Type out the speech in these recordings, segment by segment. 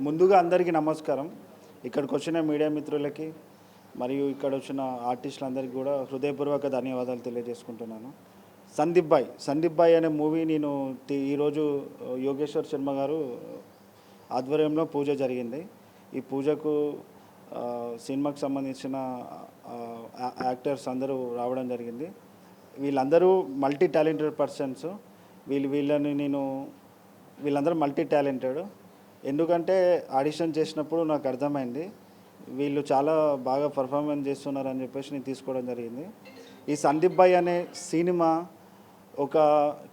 ముందుగా అందరికీ నమస్కారం. ఇక్కడికి వచ్చిన మీడియా మిత్రులకి మరియు ఇక్కడ వచ్చిన ఆర్టిస్టులందరికీ కూడా హృదయపూర్వక ధన్యవాదాలు తెలియజేసుకుంటున్నాను. సందీప్ భాయ్ అనే మూవీ నేను ఈరోజు యోగేశ్వర్ శర్మ గారు ఆధ్వర్యంలో పూజ జరిగింది. ఈ పూజకు సినిమాకి సంబంధించిన యాక్టర్స్ అందరూ రావడం జరిగింది. వీళ్ళందరూ మల్టీ టాలెంటెడ్ పర్సన్స్. వీళ్ళందరూ మల్టీ టాలెంటెడ్. ఎందుకంటే ఆడిషన్ చేసినప్పుడు నాకు అర్థమైంది వీళ్ళు చాలా బాగా పర్ఫార్మెన్స్ చేస్తున్నారని చెప్పేసి నేను తీసుకోవడం జరిగింది. ఈ సందీప్ భాయ్ అనే సినిమా ఒక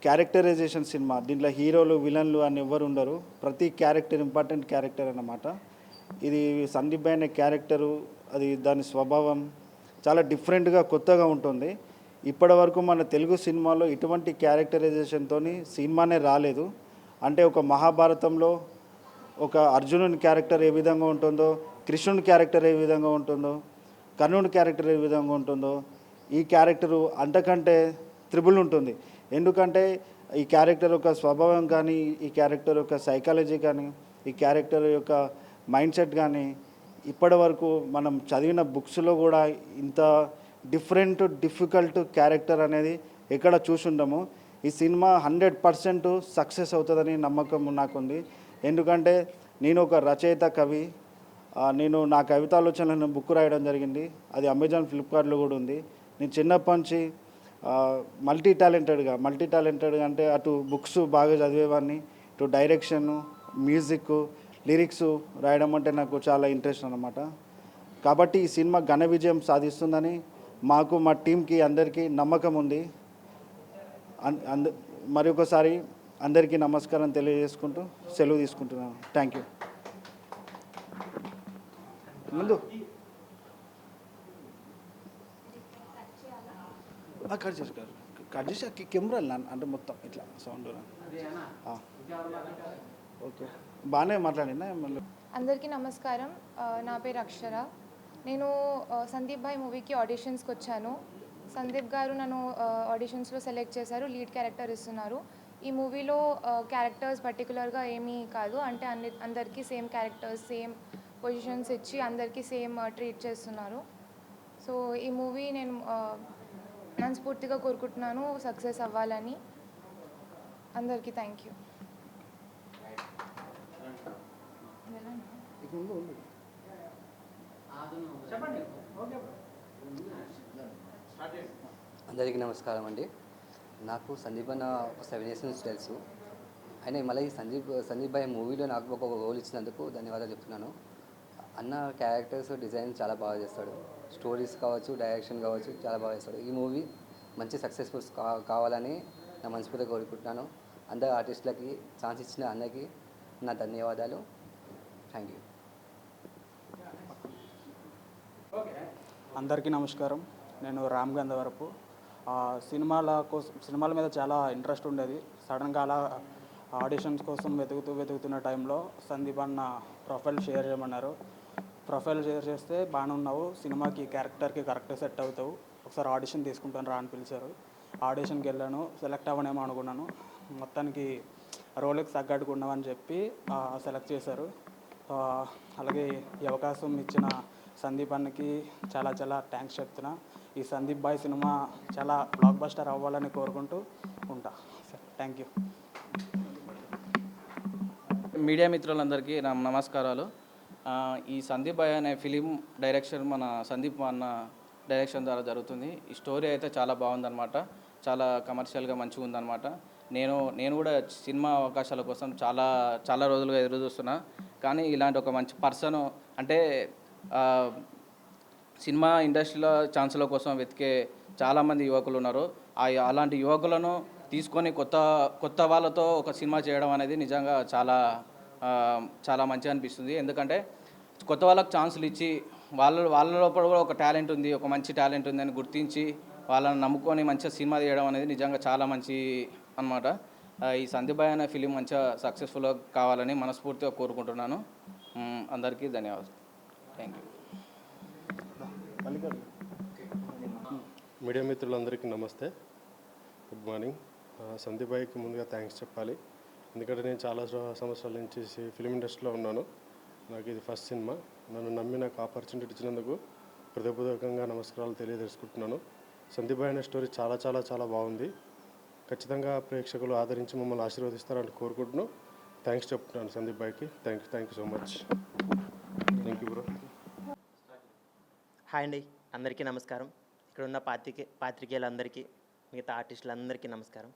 క్యారెక్టరైజేషన్ సినిమా. దీంట్లో హీరోలు విలన్లు అని ఎవరు ఉండరు. ప్రతి క్యారెక్టర్ ఇంపార్టెంట్ క్యారెక్టర్ అన్నమాట. ఇది సందీప్ భాయ్ అనే క్యారెక్టరు, అది దాని స్వభావం చాలా డిఫరెంట్గా కొత్తగా ఉంటుంది. ఇప్పటి వరకు మన తెలుగు సినిమాలో ఇటువంటి క్యారెక్టరైజేషన్తో సినిమానే రాలేదు. అంటే ఒక మహాభారతంలో ఒక అర్జునుని క్యారెక్టర్ ఏ విధంగా ఉంటుందో, కృష్ణుని క్యారెక్టర్ ఏ విధంగా ఉంటుందో, కర్ణుని క్యారెక్టర్ ఏ విధంగా ఉంటుందో, ఈ క్యారెక్టరు అంతకంటే త్రిబుల్ ఉంటుంది. ఎందుకంటే ఈ క్యారెక్టర్ యొక్క స్వభావం కానీ, ఈ క్యారెక్టర్ యొక్క సైకాలజీ కానీ, ఈ క్యారెక్టర్ యొక్క మైండ్ సెట్ కానీ ఇప్పటి వరకు మనం చదివిన బుక్స్లో కూడా ఇంత డిఫికల్ట్ క్యారెక్టర్ అనేది ఎక్కడ చూసుండము. ఈ సినిమా 100% సక్సెస్ అవుతుందని నమ్మకం నాకుంది. ఎందుకంటే నేను ఒక రచయిత కవి. నేను నా కవితాలోచనలను బుక్ రాయడం జరిగింది. అది అమెజాన్, ఫ్లిప్కార్ట్లో కూడా ఉంది. నేను చిన్నప్పటి నుంచి మల్టీ టాలెంటెడ్గా అంటే అటు బుక్స్ బాగా చదివేవాడిని, ఇటు డైరెక్షన్, మ్యూజిక్, లిరిక్స్ రాయడం అంటే నాకు చాలా ఇంట్రెస్ట్ అన్నమాట. కాబట్టి ఈ సినిమా ఘన విజయం సాధిస్తుందని మాకు, మా టీంకి అందరికీ నమ్మకం ఉంది. మరొకసారి అందరికీ నమస్కారం తెలియజేసుకుంటూ సెలవు తీసుకుంటున్నాను. Thank you. ముందు కట్ చేసి కెమెరా అంటే మొత్తం ఇట్లా సౌండ్ ఓకే. బాగానే మాట్లాడినా. మళ్ళీ అందరికీ నమస్కారం. నా పేరు అక్షర. నేను సందీప్ భాయ్ మూవీకి ఆడిషన్స్కి వచ్చాను. సందీప్ గారు నన్ను ఆడిషన్స్లో సెలెక్ట్ చేశారు. లీడ్ క్యారెక్టర్ ఇస్తున్నారు. ఈ మూవీలో క్యారెక్టర్స్ పర్టికులర్గా ఏమీ కాదు, అంటే అందరికీ సేమ్ క్యారెక్టర్స్, సేమ్ పొజిషన్స్ ఇచ్చి అందరికీ సేమ్ ట్రీట్ చేస్తున్నారు. సో ఈ మూవీ నేను మనస్ఫూర్తిగా కోరుకుంటున్నాను సక్సెస్ అవ్వాలని. అందరికీ థ్యాంక్ యూ. అందరికీ నమస్కారం అండి. నాకు సందీప్ అన్న 7 years నుంచి తెలుసు. అయినా మళ్ళీ ఈ సందీప్ భాయ్ మూవీలో నాకు ఒక రోల్ ఇచ్చినందుకు ధన్యవాదాలు చెప్తున్నాను. అన్న క్యారెక్టర్స్ డిజైన్ చాలా బాగా చేస్తాడు. స్టోరీస్ కావచ్చు, డైరెక్షన్ కావచ్చు, చాలా బాగా చేస్తాడు. ఈ మూవీ మంచి సక్సెస్ఫుల్ కావాలని నా మనస్ఫూర్తిగా కోరుకుంటున్నాను. అందరు ఆర్టిస్టులకి ఛాన్స్ ఇచ్చిన అన్నకి నా ధన్యవాదాలు. Thank you. అందరికీ నమస్కారం. నేను రామ్ గంధవరపు. సినిమాల మీద చాలా ఇంట్రెస్ట్ ఉండేది. సడన్గా అలా ఆడిషన్స్ కోసం వెతుకుతున్న టైంలో సందీప్ అన్న ప్రొఫైల్ షేర్ చేయమన్నారు. ప్రొఫైల్ షేర్ చేస్తే బాగానే ఉన్నావు, సినిమాకి క్యారెక్టర్కి కరెక్ట్గా సెట్ అవుతావు, ఒకసారి ఆడిషన్ తీసుకుంటాను రా అని పిలిచారు. ఆడిషన్కి వెళ్ళాను. సెలెక్ట్ అవ్వనేమో అనుకున్నాను. మొత్తానికి రోల్కి తగ్గట్టుగా ఉన్నామని చెప్పి సెలెక్ట్ చేశారు. అలాగే ఈ అవకాశం ఇచ్చిన సందీప్ అన్నకి చాలా చాలా థ్యాంక్స్ చెప్తున్నా. ఈ సందీప్ భాయ్ సినిమా చాలా బ్లాక్ బస్టర్ అవ్వాలని కోరుకుంటూ ఉంటా. Thank you. మీడియా మిత్రులందరికీ నమస్కారాలు. ఈ సందీప్ భాయ్ అనే ఫిలిం డైరెక్షన్ మన సందీప్ అన్న డైరెక్షన్ ద్వారా జరుగుతుంది. ఈ స్టోరీ అయితే చాలా బాగుందన్నమాట. చాలా కమర్షియల్గా మంచిగా ఉందన్నమాట. నేను కూడా సినిమా అవకాశాల కోసం చాలా రోజులుగా ఎదురు చూస్తున్నా. కానీ ఇలాంటి ఒక మంచి పర్సన్, అంటే సినిమా ఇండస్ట్రీలో ఛాన్సుల కోసం వెతికే చాలామంది యువకులు ఉన్నారు. అలాంటి యువకులను తీసుకొని కొత్త వాళ్ళతో ఒక సినిమా చేయడం అనేది నిజంగా చాలా మంచిగా అనిపిస్తుంది. ఎందుకంటే కొత్త వాళ్ళకి ఛాన్సులు ఇచ్చి వాళ్ళ లోపల కూడా ఒక టాలెంట్ ఉంది, ఒక మంచి టాలెంట్ ఉంది అని గుర్తించి వాళ్ళని నమ్ముకొని మంచిగా సినిమా తీయడం అనేది నిజంగా చాలా మంచి అన్నమాట. ఈ సందీప్ భాయ్ అనే ఫిలిం మంచిగా సక్సెస్ఫుల్గా కావాలని మనస్ఫూర్తిగా కోరుకుంటున్నాను. అందరికీ ధన్యవాదాలు. Thank you. మీడియా మిత్రులందరికీ నమస్తే, గుడ్ మార్నింగ్. సందీప్ భాయ్కి ముందుగా థ్యాంక్స్ చెప్పాలి. ఎందుకంటే నేను చాలా సంవత్సరాల నుంచి ఫిలిం ఇండస్ట్రీలో ఉన్నాను. నాకు ఇది ఫస్ట్ సినిమా. నన్ను నమ్మి నాకు ఆపర్చునిటీ ఇచ్చినందుకు హృదయపూర్వకంగా నమస్కారాలు తెలియజేసుకుంటున్నాను. సందీప్ భాయ్ అనే స్టోరీ చాలా చాలా చాలా బాగుంది. ఖచ్చితంగా ప్రేక్షకులు ఆదరించి మమ్మల్ని ఆశీర్వదిస్తారని కోరుకుంటున్నాను. థ్యాంక్స్ చెప్తున్నాను సందీప్ భాయ్కి. Thank you so much. Thank you bro. Hi అండి, అందరికీ నమస్కారం. ఇక్కడ ఉన్న పాత్రికేయులందరికీ, మిగతా ఆర్టిస్టులందరికీ నమస్కారం.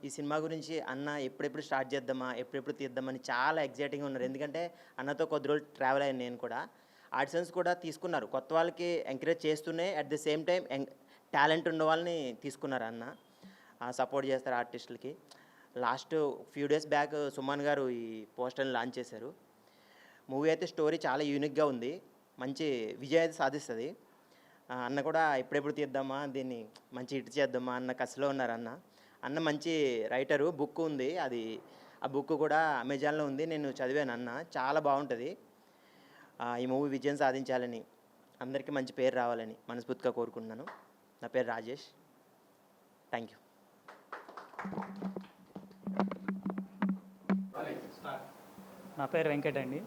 ఈ సినిమా గురించి అన్న ఎప్పుడెప్పుడు స్టార్ట్ చేద్దామా, ఎప్పుడెప్పుడు తీద్దామని చాలా ఎగ్జైటింగ్గా ఉన్నారు. ఎందుకంటే అన్నతో కొద్ది రోజులు ట్రావెల్ అయ్యాను నేను కూడా. ఆడిషన్స్ కూడా తీసుకున్నారు, కొత్త వాళ్ళకి ఎంకరేజ్ చేస్తూనే at the same time talent ఉన్న వాళ్ళని తీసుకున్నారు. అన్న సపోర్ట్ చేస్తారు ఆర్టిస్టులకి. Last few days back Suman గారు ఈ పోస్టర్ని లాంచ్ చేశారు. మూవీ అయితే స్టోరీ చాలా యూనిక్గా ఉంది, మంచి విజయం అయితే సాధిస్తుంది. అన్న కూడా ఎప్పుడెప్పుడు తీద్దామా, దీన్ని మంచి హిట్ చేద్దామా అన్న కసిలో ఉన్నారు. అన్న మంచి రైటరు, బుక్ ఉంది, ఆ బుక్ కూడా అమెజాన్లో ఉంది, నేను చదివాను. అన్న చాలా బాగుంటుంది. ఈ మూవీ విజయం సాధించాలని, అందరికీ మంచి పేరు రావాలని మనస్ఫూర్తిగా కోరుకుంటున్నాను. నా పేరు రాజేష్. Thank you. నా పేరు వెంకట్ అండి.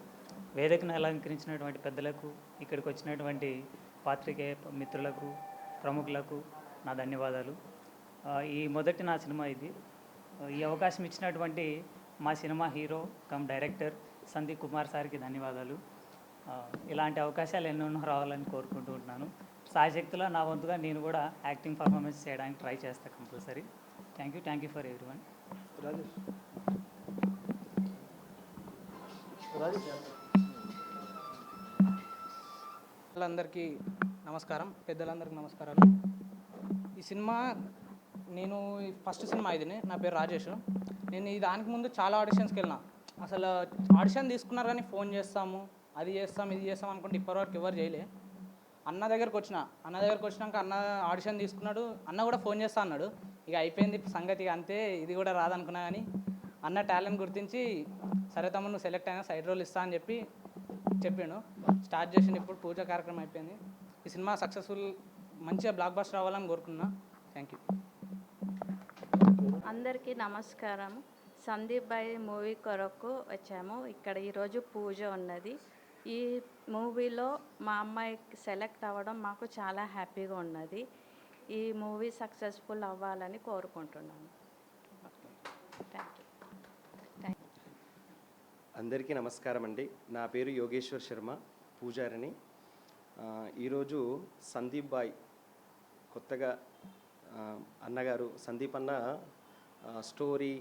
వేదికను అలంకరించినటువంటి పెద్దలకు, ఇక్కడికి వచ్చినటువంటి పాత్రికేయ మిత్రులకు, ప్రముఖులకు నా ధన్యవాదాలు. ఈ మొదటి నా సినిమా ఇది. ఈ అవకాశం ఇచ్చినటువంటి మా cinema hero come director Sandeep Kumar సార్కి ధన్యవాదాలు. ఇలాంటి అవకాశాలు ఎన్నెన్నో రావాలని కోరుకుంటూ ఉంటున్నాను. సాయశక్తిలో నా వంతుగా నేను కూడా యాక్టింగ్ పర్ఫార్మెన్స్ చేయడానికి ట్రై చేస్తాను compulsory. Thank you for everyone. అందరికీ నమస్కారం, పెద్దలందరికీ నమస్కారాలు. ఈ సినిమా నేను ఫస్ట్ సినిమా ఇది. నా పేరు రాజేష్. నేను ఈ దానికి ముందు చాలా ఆడిషన్స్కి వెళ్ళినా. అసలు ఆడిషన్ తీసుకున్నారు కానీ ఫోన్ చేస్తాము, అది చేస్తాం, ఇది చేస్తాం అనుకుంటే ఇప్పటివరకు ఎవరు చేయలే. అన్న దగ్గరకు వచ్చినాక అన్న ఆడిషన్ తీసుకున్నాడు. అన్న కూడా ఫోన్ చేస్తా అన్నాడు. ఇక అయిపోయింది సంగతి, అంతే, ఇది కూడా రాదనుకున్నా. కానీ అన్న టాలెంట్ గుర్తించి, సరే తమ్ముడు నువ్వు సెలెక్ట్ అయినా సైడ్ రోల్ ఇస్తా అని చెప్పాను. స్టార్ట్ చేసిండు. ఇప్పుడు పూజ కార్యక్రమం అయిపోయింది. ఈ సినిమా సక్సెస్ఫుల్, మంచిగా బ్లాక్ బస్టర్ రావాలని కోరుకున్నా. Thank you. అందరికీ నమస్కారం. సందీప్ భాయ్ మూవీ కొరకు వచ్చాము. ఇక్కడ ఈరోజు పూజ ఉన్నది. ఈ మూవీలో మా అమ్మాయి సెలెక్ట్ అవ్వడం మాకు చాలా హ్యాపీగా ఉన్నది. ఈ మూవీ సక్సెస్ఫుల్ అవ్వాలని కోరుకుంటున్నాను. Thank you. అందరికీ నమస్కారం అండి. నా పేరు యోగేశ్వర్ శర్మ, పూజారిని. ఈరోజు సందీప్ భాయ్ కొత్తగా అన్నగారు సందీప్ అన్న story,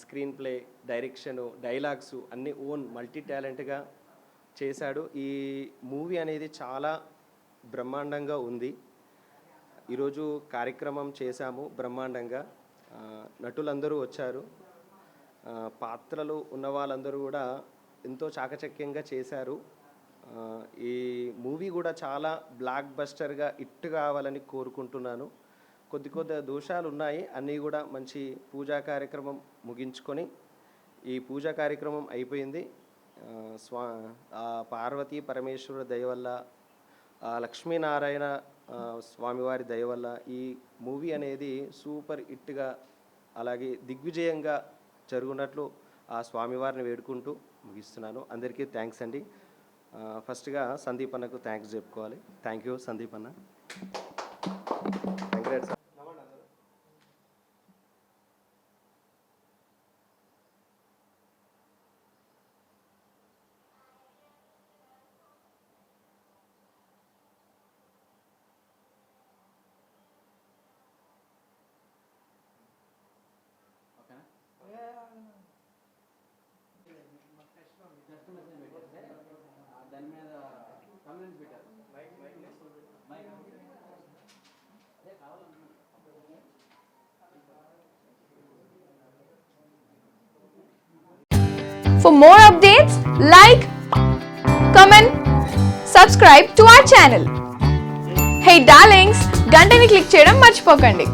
screen play, direction, dialogues అన్నీ ఓన్ మల్టీ టాలెంట్గా చేశాడు. ఈ మూవీ అనేది చాలా బ్రహ్మాండంగా ఉంది. ఈరోజు కార్యక్రమం చేశాము బ్రహ్మాండంగా. నటులందరూ వచ్చారు. పాత్రలు ఉన్న వాళ్ళందరూ కూడా ఎంతో చాకచక్యంగా చేశారు. ఈ మూవీ కూడా చాలా బ్లాక్ బస్టర్గా హిట్ కావాలని కోరుకుంటున్నాను. కొద్ది దోషాలు ఉన్నాయి, అన్నీ కూడా మంచి పూజా కార్యక్రమం ముగించుకొని, ఈ పూజా కార్యక్రమం అయిపోయింది. పార్వతీ పరమేశ్వరుడు దయ వల్ల, లక్ష్మీనారాయణ స్వామివారి దయ వల్ల ఈ మూవీ అనేది సూపర్ హిట్గా, అలాగే దిగ్విజయంగా జరుగునట్లు ఆ స్వామివారిని వేడుకుంటూ ముగిస్తున్నాను. అందరికీ థ్యాంక్స్ అండి. ఫస్ట్గా సందీప్ అన్నకు థ్యాంక్స్ చెప్పుకోవాలి. థ్యాంక్ యూ సందీప్ అన్న. కంగ్రాట్స్. దాని మీద కామెంట్స్ పెట్టారు. For more updates, like, comment, subscribe to our channel. Hey darlings, గంటని click చేయడం మర్చిపోకండి.